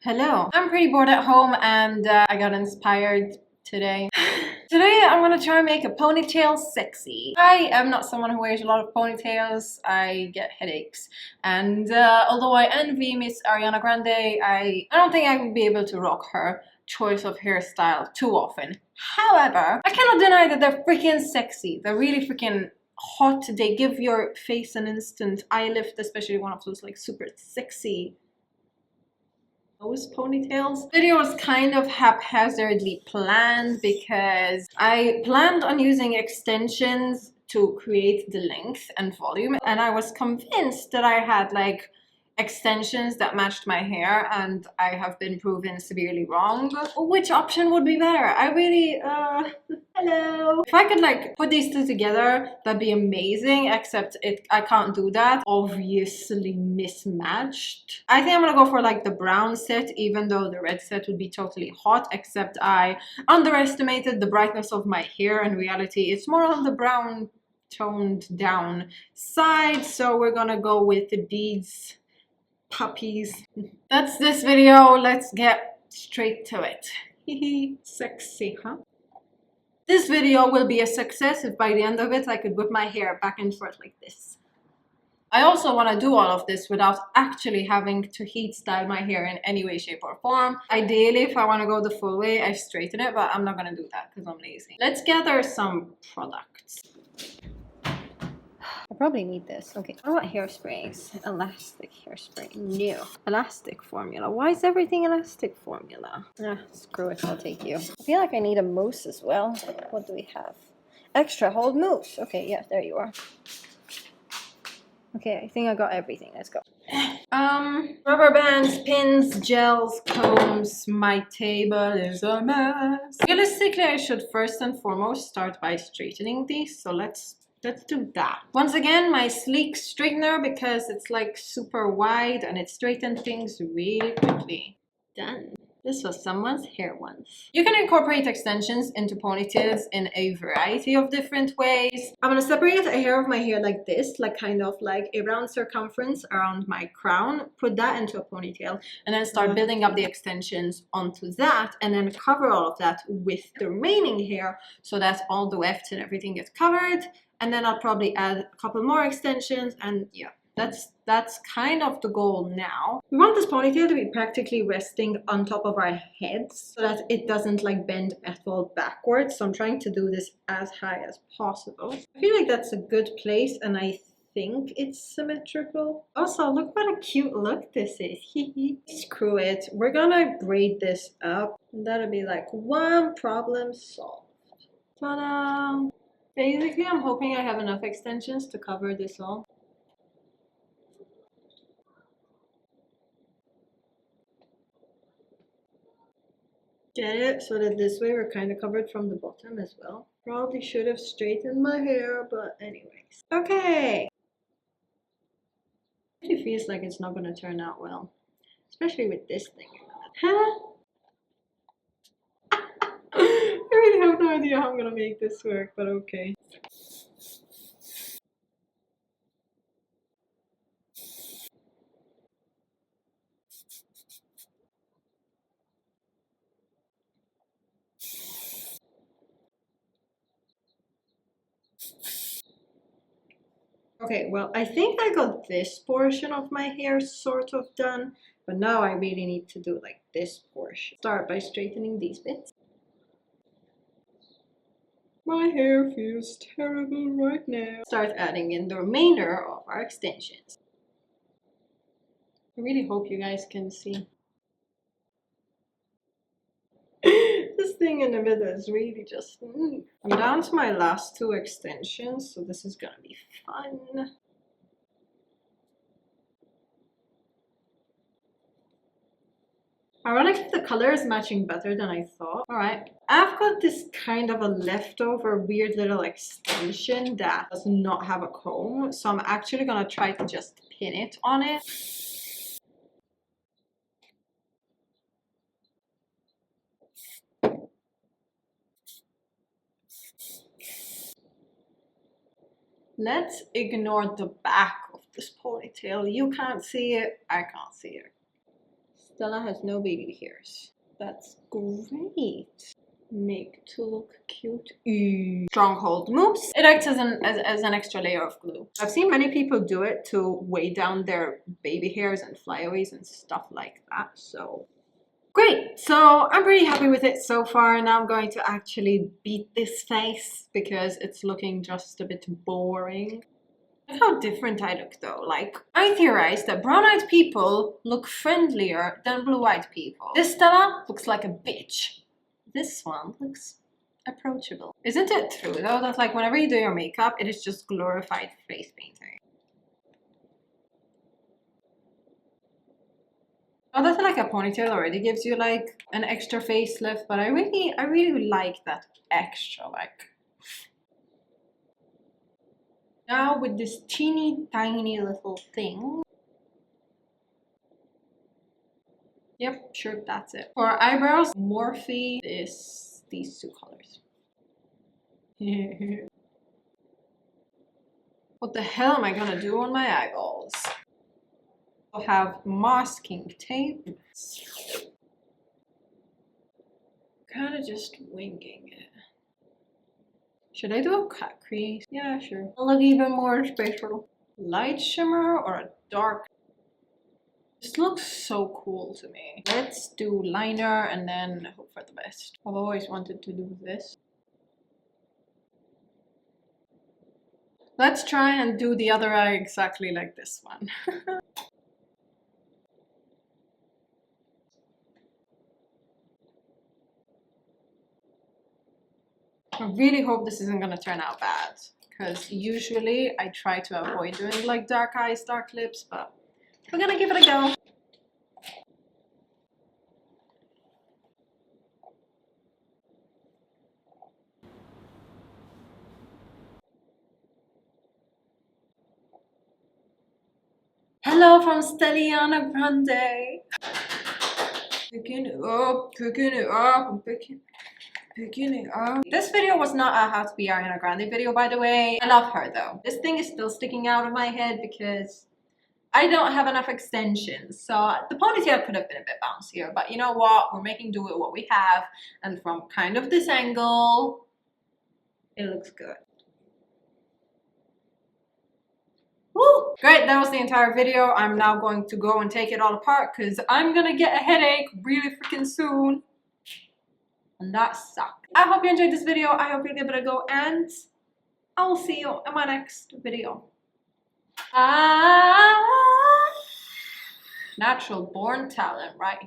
Hello. I'm pretty bored at home and I got inspired today. Today I'm gonna try and make a ponytail sexy. I am not someone who wears a lot of ponytails. I get headaches. And although I envy Miss Ariana Grande, I don't think I would be able to rock her choice of hairstyle too often. However, I cannot deny that they're freaking sexy. They're really freaking hot. They give your face an instant eye lift, especially one of those like super sexy ponytails. The video was kind of haphazardly planned because I planned on using extensions to create the length and volume, and I was convinced that I had like extensions that matched my hair, and I have been proven severely wrong. Which option would be better? I really hello. If I could like put these two together, that'd be amazing, except I can't do that. Obviously mismatched. I think I'm gonna go for like the brown set, even though the red set would be totally hot, except I underestimated the brightness of my hair. In reality, it's more on the brown toned down side, so we're gonna go with these puppies. That's this video. Let's get straight to it. Sexy, huh? This video will be a success if by the end of it I could whip my hair back and forth like this. I also want to do all of this without actually having to heat style my hair in any way, shape or form. Ideally, if I want to go the full way, I straighten it, but I'm not going to do that because I'm lazy. Let's gather some products. I probably need this. Okay, I want hairsprays. Elastic hairspray. No. Elastic formula. Why is everything elastic formula? Ah, screw it. I'll take you. I feel like I need a mousse as well. What do we have? Extra hold mousse. Okay, yeah, there you are. Okay, I think I got everything. Let's go. Rubber bands, pins, gels, combs. My table is a mess. Realistically, I should first and foremost start by straightening these. So let's do that. Once again, my sleek straightener, because it's like super wide and it straightens things really quickly. Done. This was someone's hair once. You can incorporate extensions into ponytails in a variety of different ways. I'm gonna separate a hair of my hair like this, like kind of like a round circumference around my crown, put that into a ponytail, and then start building up the extensions onto that, and then cover all of that with the remaining hair so that all the wefts and everything gets covered. And then I'll probably add a couple more extensions, and yeah, that's kind of the goal now. We want this ponytail to be practically resting on top of our heads so that it doesn't like bend at all backwards. So I'm trying to do this as high as possible. I feel like that's a good place, and I think it's symmetrical. Also, look what a cute look this is. Screw it. We're gonna braid this up, and that'll be like one problem solved. Ta-da! Basically, I'm hoping I have enough extensions to cover this all. Get it? So that this way we're kind of covered from the bottom as well. Probably should have straightened my hair, but anyways. Okay! It really feels like it's not going to turn out well. Especially with this thing. Huh? I really have no idea how I'm going to make this work, but okay. Okay, well, I think I got this portion of my hair sort of done, but now I really need to do like this portion. Start by straightening these bits. My hair feels terrible right now. Start adding in the remainder of our extensions. I really hope you guys can see. This thing in the middle is really just... I'm down to my last two extensions, so this is gonna be fun. Ironically, the color is matching better than I thought. Alright, I've got this kind of a leftover weird little extension that does not have a comb, so I'm actually gonna try to just pin it on it. Let's ignore the back of this ponytail. You can't see it, I can't see it. Stella has no baby hairs. That's great. Make to look cute. Ew. Stronghold moves. It acts as an extra layer of glue. I've seen many people do it to weigh down their baby hairs and flyaways and stuff like that. So great. So I'm pretty happy with it so far. Now I'm going to actually beat this face because it's looking just a bit boring. Look how different I look though. Like, I theorize that brown-eyed people look friendlier than blue-eyed people. This Stella looks like a bitch. This one looks approachable. Isn't it true though that like whenever you do your makeup, it is just glorified face painting? Oh, that's like a ponytail already gives you like an extra facelift, but I really like that extra like. Now with this teeny tiny little thing. Yep, sure, that's it. For eyebrows, Morphe is these two colors. What the hell am I gonna do on my eyeballs? I'll have masking tape. Kinda just winging it. Should I do a cut crease? Yeah, sure. I'll look even more special. Light shimmer or a dark? This looks so cool to me. Let's do liner and then hope for the best. I've always wanted to do this. Let's try and do the other eye exactly like this one. I really hope this isn't gonna turn out bad, because usually I try to avoid doing like dark eyes, dark lips, but we're gonna give it a go. Hello from Stella Grande. Picking it up, picking it up, picking it up. This video was not a how to be Ariana Grande video, by the way. I love her though. This thing is still sticking out of my head because I don't have enough extensions. So the ponytail could have been a bit bouncier, but you know what? We're making do with what we have. And from kind of this angle, it looks good. Woo! Great, that was the entire video. I'm now going to go and take it all apart because I'm gonna get a headache really freaking soon. And that sucks. I hope you enjoyed this video. I hope you give it a go and I will see you in my next video. Natural born talent right here.